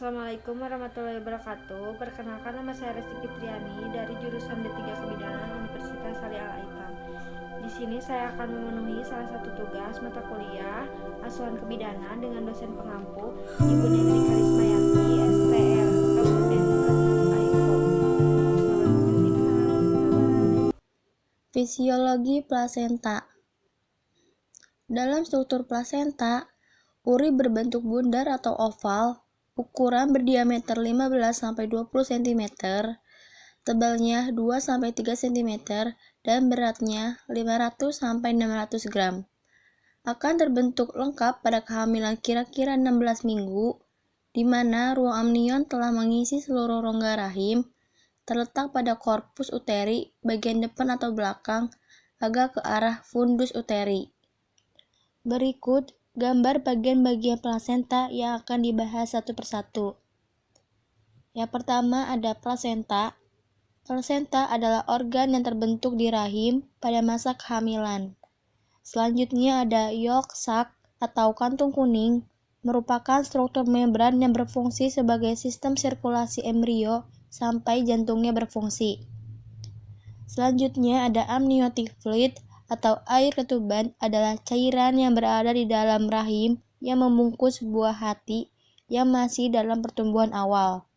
Assalamualaikum warahmatullahi wabarakatuh. Perkenalkan, nama saya Resti Fitriani dari jurusan D3 Kebidanan Universitas Ali Al-Aitam. Di sini saya akan memenuhi salah satu tugas mata kuliah Asuhan Kebidanan dengan dosen pengampu Ibu Negeri Karismayati, STR, Kabupaten Aiko. Selamat menyaksikan. Bye-bye. Fisiologi plasenta. Dalam struktur plasenta, uri berbentuk bundar atau oval, ukuran berdiameter 15-20 cm, tebalnya 2-3 cm, dan beratnya 500-600 gram. Akan terbentuk lengkap pada kehamilan kira-kira 16 minggu, di mana ruang amnion telah mengisi seluruh rongga rahim, terletak pada korpus uteri bagian depan atau belakang, agak ke arah fundus uteri. Berikut gambar bagian-bagian plasenta yang akan dibahas satu persatu. Yang pertama ada plasenta. Plasenta adalah organ yang terbentuk di rahim pada masa kehamilan. Selanjutnya ada yolk sac atau kantung kuning, merupakan struktur membran yang berfungsi sebagai sistem sirkulasi embrio sampai jantungnya berfungsi. Selanjutnya ada amniotic fluid atau air ketuban, adalah cairan yang berada di dalam rahim yang membungkus buah hati yang masih dalam pertumbuhan awal.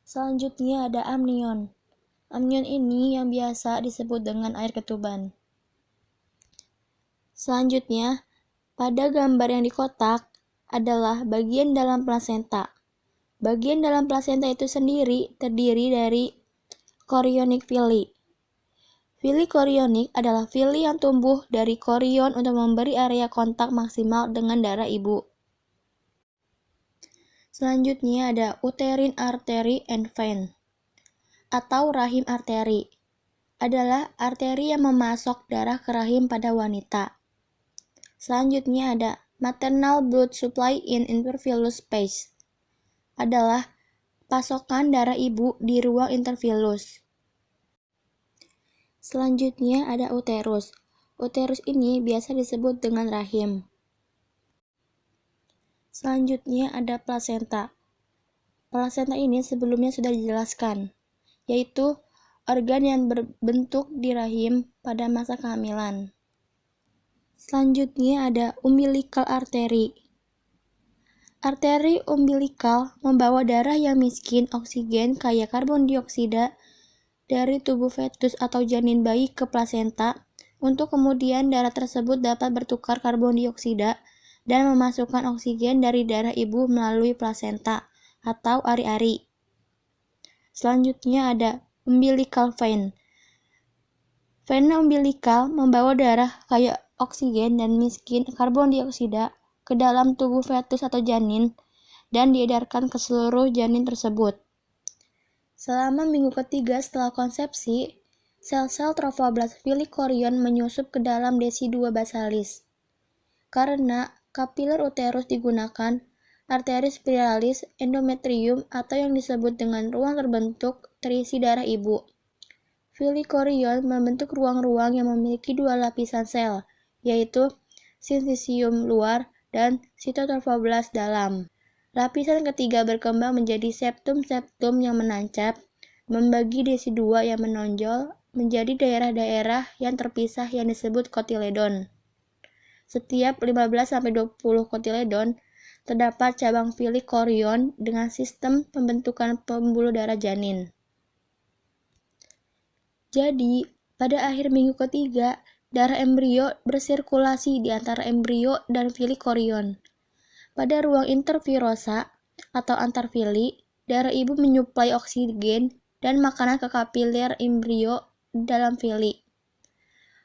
Selanjutnya ada amnion. Amnion ini yang biasa disebut dengan air ketuban. Selanjutnya, pada gambar yang di kotak adalah bagian dalam plasenta. Bagian dalam plasenta itu sendiri terdiri dari chorionic villi. Villi chorionic adalah villi yang tumbuh dari chorion untuk memberi area kontak maksimal dengan darah ibu. Selanjutnya ada uterine artery and vein atau rahim arteri. Adalah arteri yang memasok darah ke rahim pada wanita. Selanjutnya ada maternal blood supply in intervillus space. Adalah pasokan darah ibu di ruang intervillus. Selanjutnya ada uterus. Uterus ini biasa disebut dengan rahim. Selanjutnya ada plasenta. Plasenta ini sebelumnya sudah dijelaskan, yaitu organ yang berbentuk di rahim pada masa kehamilan. Selanjutnya ada umbilical artery. Arteri umbilikal membawa darah yang miskin oksigen kaya karbon dioksida dari tubuh fetus atau janin bayi ke plasenta, untuk kemudian darah tersebut dapat bertukar karbon dioksida dan memasukkan oksigen dari darah ibu melalui plasenta atau ari-ari. Selanjutnya ada umbilical vein. Vena umbilikal membawa darah kaya oksigen dan miskin karbon dioksida ke dalam tubuh fetus atau janin dan diedarkan ke seluruh janin tersebut. Selama minggu ketiga setelah konsepsi, sel-sel trophoblast villi chorion menyusup ke dalam desi-2 basalis. Karena kapiler uterus digunakan, arteria spiralis, endometrium, atau yang disebut dengan ruang terbentuk terisi darah ibu. Villi chorion membentuk ruang-ruang yang memiliki 2 lapisan sel, yaitu syncytium luar dan cytotrophoblast dalam. Lapisan ketiga berkembang menjadi septum-septum yang menancap, membagi desi-2 yang menonjol menjadi daerah-daerah yang terpisah yang disebut kotiledon. Setiap 15-20 kotiledon terdapat cabang villi chorion dengan sistem pembentukan pembuluh darah janin. Jadi, pada akhir minggu ketiga, darah embrio bersirkulasi di antara embrio dan villi chorion. Pada ruang intervirosa atau antar villi, darah ibu menyuplai oksigen dan makanan ke kapiler embrio dalam villi.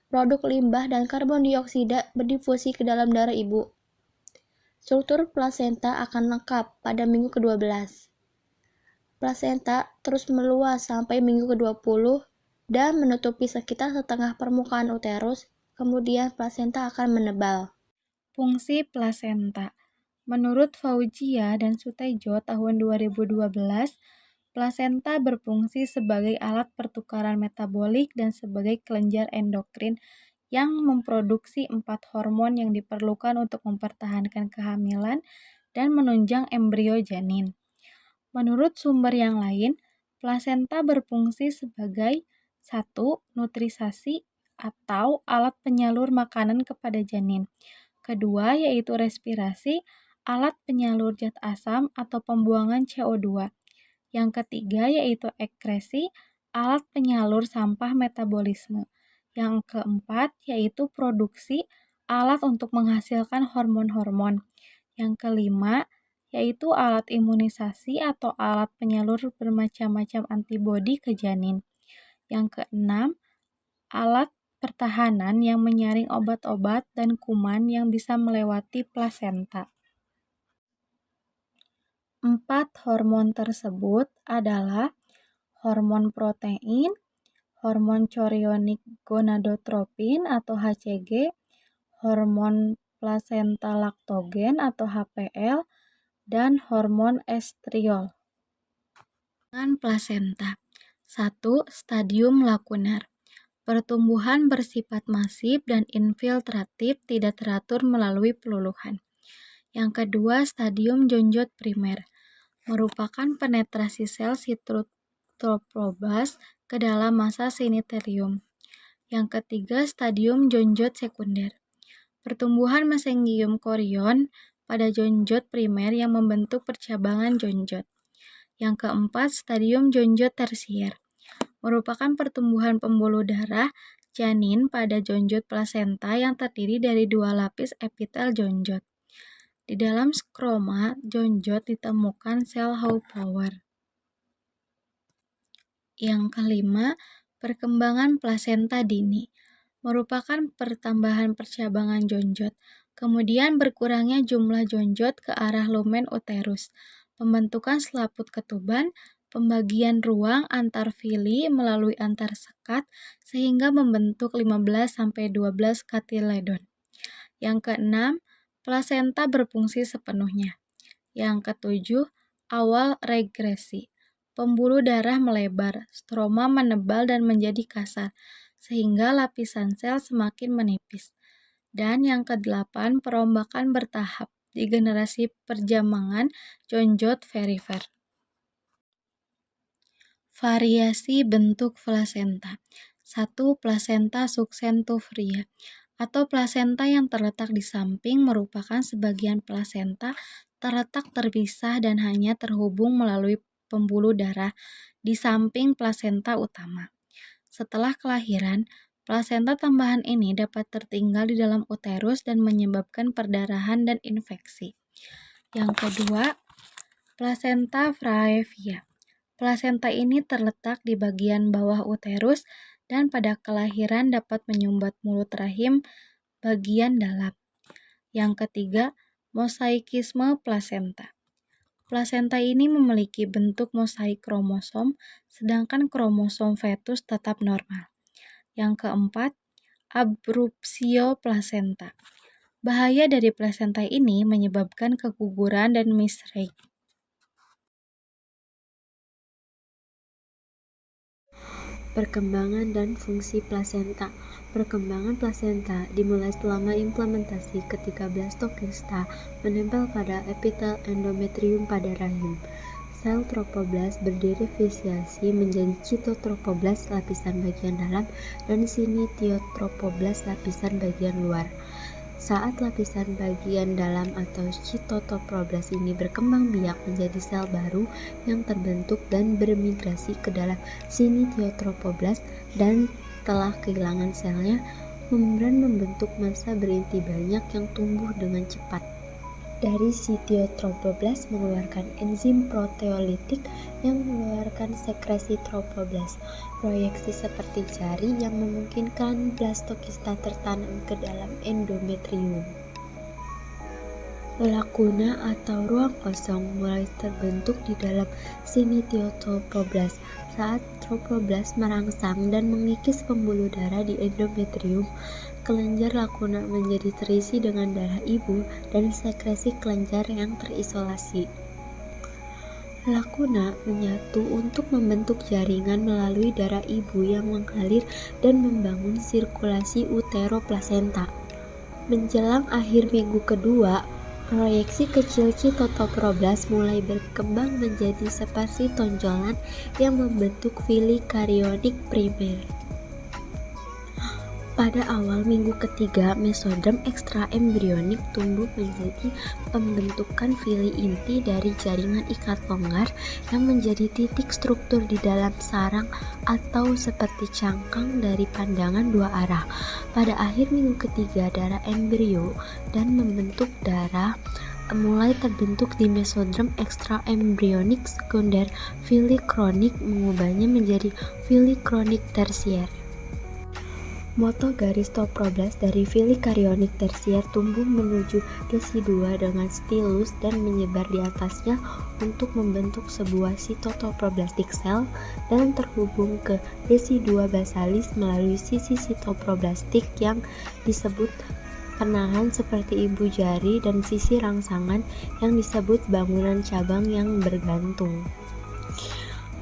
Produk limbah dan karbon dioksida berdifusi ke dalam darah ibu. Struktur plasenta akan lengkap pada minggu ke-12. Plasenta terus meluas sampai minggu ke-20 dan menutupi sekitar setengah permukaan uterus, kemudian plasenta akan menebal. Fungsi plasenta. Menurut Faujia dan Sutejo tahun 2012, plasenta berfungsi sebagai alat pertukaran metabolik dan sebagai kelenjar endokrin yang memproduksi 4 hormon yang diperlukan untuk mempertahankan kehamilan dan menunjang embrio janin. Menurut sumber yang lain, plasenta berfungsi sebagai 1. Nutrisasi atau alat penyalur makanan kepada janin. Kedua, yaitu respirasi, alat penyalur zat asam atau pembuangan CO2. Yang ketiga, yaitu ekskresi, alat penyalur sampah metabolisme. Yang keempat, yaitu produksi, alat untuk menghasilkan hormon-hormon. Yang kelima, yaitu alat imunisasi atau alat penyalur bermacam-macam antibodi ke janin. Yang keenam, alat pertahanan yang menyaring obat-obat dan kuman yang bisa melewati plasenta. 4 hormon tersebut adalah hormon protein, hormon chorionic gonadotropin atau HCG, hormon plasenta laktogen atau HPL, dan hormon estriol. Dengan plasenta. 1. Stadium lakunar. Pertumbuhan bersifat masif dan infiltratif tidak teratur melalui peluluhan. Yang kedua, stadium jonjot primer. Merupakan penetrasi sel sitotrophoblas ke dalam massa sinothelium. Yang ketiga, stadium jonjot sekunder. Pertumbuhan mesengium korion pada jonjot primer yang membentuk percabangan jonjot. Yang keempat, stadium jonjot tersier. Merupakan pertumbuhan pembuluh darah janin pada jonjot plasenta yang terdiri dari 2 lapis epitel jonjot. Di dalam skroma jonjot ditemukan sel Hofbauer. Yang kelima, perkembangan plasenta dini. Merupakan pertambahan percabangan jonjot, kemudian berkurangnya jumlah jonjot ke arah lumen uterus, pembentukan selaput ketuban, pembagian ruang antar fili melalui antar sekat sehingga membentuk 15-12 katiledon. Yang keenam, plasenta berfungsi sepenuhnya. Yang ketujuh, awal regresi. Pembuluh darah melebar, stroma menebal dan menjadi kasar, sehingga lapisan sel semakin menipis. Dan yang kedelapan, perombakan bertahap di generasi perjamangan jonjot perifer. Variasi bentuk plasenta. 1. Plasenta succentufria atau plasenta yang terletak di samping merupakan sebagian plasenta terletak terpisah dan hanya terhubung melalui pembuluh darah di samping plasenta utama. Setelah kelahiran, plasenta tambahan ini dapat tertinggal di dalam uterus dan menyebabkan perdarahan dan infeksi. Yang kedua, plasenta praevia. Plasenta ini terletak di bagian bawah uterus dan pada kelahiran dapat menyumbat mulut rahim bagian dalam. Yang ketiga, mosaikisme plasenta. Plasenta ini memiliki bentuk mosaik kromosom, sedangkan kromosom fetus tetap normal. Yang keempat, abrupsio plasenta. Bahaya dari plasenta ini menyebabkan keguguran dan miscarriage. Perkembangan dan fungsi plasenta. Perkembangan plasenta dimulai selama implementasi ketika blastokista menempel pada epitel endometrium pada rahim. Sel trophoblas berdifferensiasi menjadi cytotrophoblas lapisan bagian dalam dan cinetiotrophoblas lapisan bagian luar. Saat lapisan bagian dalam atau cytotrophoblas ini berkembang biak menjadi sel baru yang terbentuk dan bermigrasi ke dalam cinetiotrophoblas dan telah kehilangan selnya, membran membentuk massa berinti banyak yang tumbuh dengan cepat. Dari cinetiotrophoblas mengeluarkan enzim proteolitik yang mengeluarkan sekresi trophoblas, proyeksi seperti jari yang memungkinkan blastokista tertanam ke dalam endometrium. Lakuna atau ruang kosong mulai terbentuk di dalam cinetiotrophoblas saat trophoblas merangsang dan mengikis pembuluh darah di endometrium. Kelenjar lakuna menjadi terisi dengan darah ibu dan sekresi kelenjar yang terisolasi. Lakuna menyatu untuk membentuk jaringan melalui darah ibu yang mengalir dan membangun sirkulasi uteroplasenta. Menjelang akhir minggu kedua, Proyeksi kecil cytotoproblast mulai berkembang menjadi seperti tonjolan yang membentuk villi karyonik primer. Pada awal minggu ketiga, mesoderm ekstraembrionik tumbuh menjadi pembentukan villi inti dari jaringan ikat longgar yang menjadi titik struktur di dalam sarang atau seperti cangkang dari pandangan dua arah. Pada akhir minggu ketiga, darah embrio dan membentuk darah mulai terbentuk di mesoderm ekstraembrionik sekunder. Villi kronik mengubahnya menjadi villi kronik tersier. Moto garis toproblast dari villi karyonik tersier tumbuh menuju residua dengan stilus dan menyebar di atasnya untuk membentuk sebuah sitotoproblastic cell dan terhubung ke residua basalis melalui sisi sitoproblastik yang disebut penahan seperti ibu jari dan sisi rangsangan yang disebut bangunan cabang yang bergantung.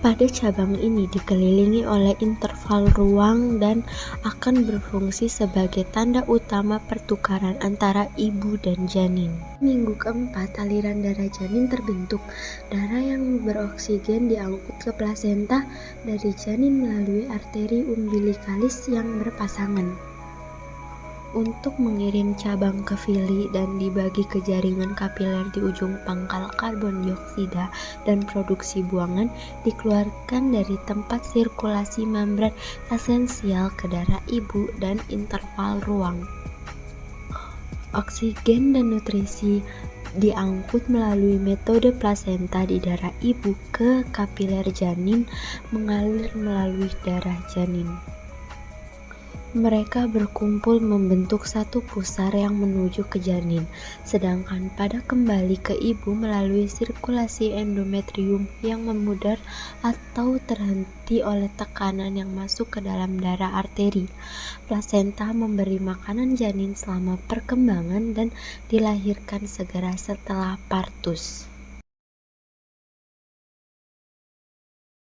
Pada cabang ini dikelilingi oleh interval ruang dan akan berfungsi sebagai tanda utama pertukaran antara ibu dan janin. Minggu keempat, aliran darah janin terbentuk. Darah yang beroksigen diangkut ke plasenta dari janin melalui arteri umbilikalis yang berpasangan untuk mengirim cabang ke villi dan dibagi ke jaringan kapiler di ujung pangkal karbon dioksida dan produksi buangan dikeluarkan dari tempat sirkulasi membran esensial ke darah ibu dan interval ruang. Oksigen dan nutrisi diangkut melalui metode plasenta di darah ibu ke kapiler janin mengalir melalui darah janin. Mereka berkumpul membentuk satu pusar yang menuju ke janin, sedangkan pada kembali ke ibu melalui sirkulasi endometrium yang memudar atau terhenti oleh tekanan yang masuk ke dalam darah arteri. Plasenta memberi makanan janin selama perkembangan dan dilahirkan segera setelah partus.